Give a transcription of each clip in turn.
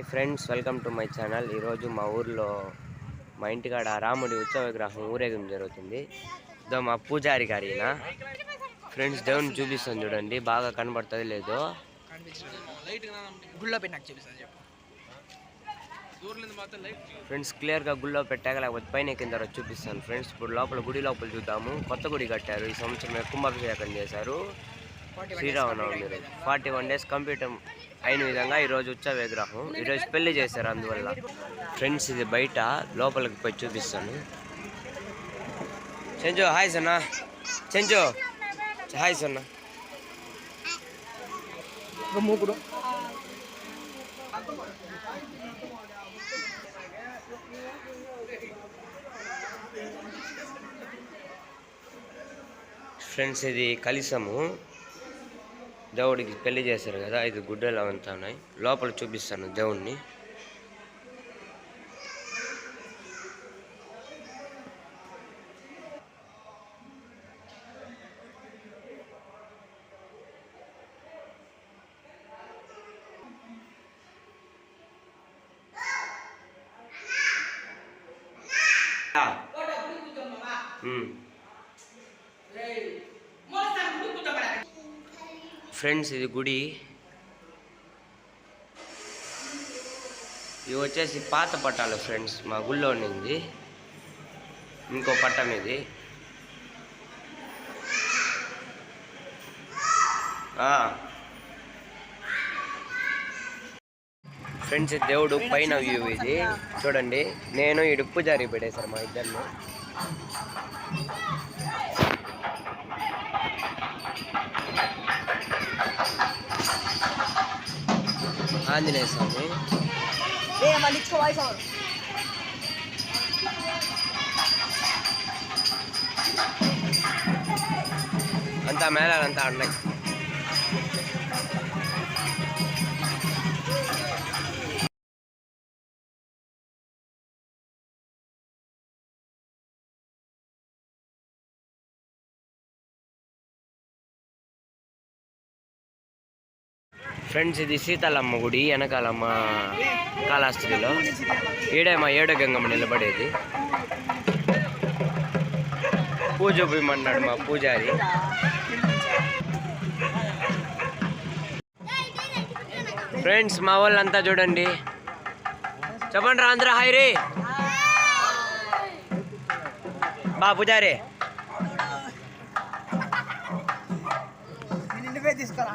Hi friends, welcome to my channel. ఈరోజు మా ఊర్లో మా ఇంటికాడ రాముడి ఉత్సవ విగ్రహం ఊరేగం జరుగుతుంది. ఇదో మా పూజారి గారిన ఫ్రెండ్స్ దేవుని చూపిస్తాను చూడండి, బాగా కనబడుతుంది లేదో. ఫ్రెండ్స్ క్లియర్గా గుళ్ళో పెట్టాక లేకపోతే పైన కింద చూపిస్తాను ఫ్రెండ్స్. ఇప్పుడు లోపల గుడి లోపల చూద్దాము. కొత్త గుడి కట్టారు, ఈ సంవత్సరం కుంభాభిషేకం చేశారు. శ్రీరామనవమి 41 days కంప్లీట్ అయిన విధంగా ఈరోజు ఉత్సవ విగ్రహం. ఈరోజు పెళ్లి చేశారు, అందువల్ల ఫ్రెండ్స్ ఇది బయట, లోపలికి పోయి చూపిస్తాను. చెంచు హాయ్ సన్నా, చెంచు హాయ్ సన్నా. ఫ్రెండ్స్ ఇది కలిసము, దేవుడికి పెళ్లి చేశారు కదా, ఇది గుడ్డలు అంతా ఉన్నాయి. లోపల చూపిస్తాను దేవుణ్ణి. ఫ్రెండ్స్ ఇది గుడి, ఇవి వచ్చేసి పాత పట్టాలు ఫ్రెండ్స్. మా గుళ్ళో ఉన్నింది ఇంకో పట్టం ఇది. ఫ్రెండ్స్ దేవుడు పైన వ్యూ ఇది చూడండి. నేను ఈ పూజారి పెట్టేశారు మా ఇద్దరిని. ఆంజనేయ స్వామి అంతా మేళాలంతా ఉన్నాయి. ఫ్రెండ్స్ ఇది సీతాలమ్మ గుడి, వెనకాలమ్మ కాళహస్తిలో. ఈడే మా ఏడో గంగమ్మ నిలబడేది. పూజ పోయమన్నాడు మా పూజారి. ఫ్రెండ్స్ మా వాళ్ళంతా చూడండి, చెప్పండి రా అందరూ హాయ్ రే. బా పూజారి తీసుకురా.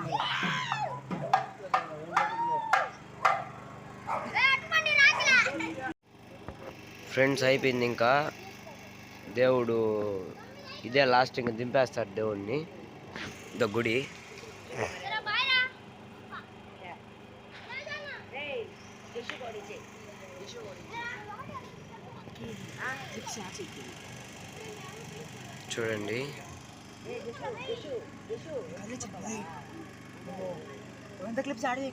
ఫ్రెండ్స్ అయిపోయింది, ఇంకా దేవుడు ఇదే లాస్ట్, ఇంకా దింపేస్తారు దేవుడిని. ద గుడి చూడండి. క్లిప్స్ ఆడి